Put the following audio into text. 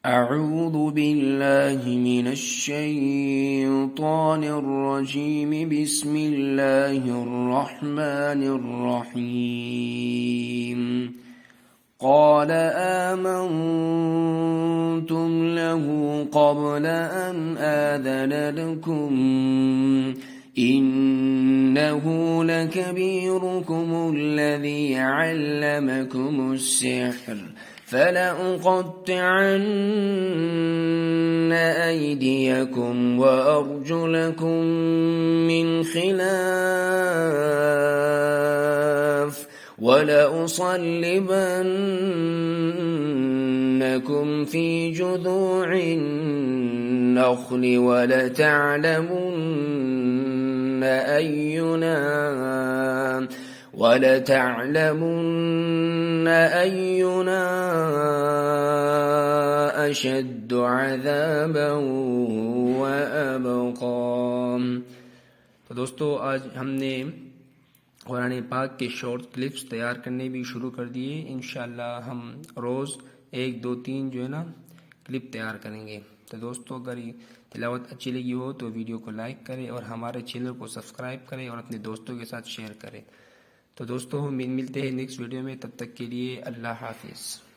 أعوذ بالله من الشيطان الرجيم بسم الله الرحمن الرحيم قال آمنتم له قبل أن آذن لكم إنه لكبيركم الذي علمكم السحر فلأقطعن أيديكم وأرجلكم من خلاف ولأصلبنكم في جذوع النخل ولتعلمن أينا أشد عذابا وأبقى। तो दोस्तों आज हमने कुरान पाक के शॉर्ट क्लिप्स तैयार करने भी शुरू कर दिए। इंशाल्लाह हम रोज़ 1 2 3 जो है ना क्लिप तैयार करेंगे। तो दोस्तों अगर ये तिलावत अच्छी लगी हो तो वीडियो को लाइक करें और हमारे चैनल को सब्सक्राइब करें और अपने दोस्तों के साथ शेयर करें। तो दोस्तों हम मिलते हैं नेक्स्ट वीडियो में, तब तक के लिए अल्लाह हाफिज़।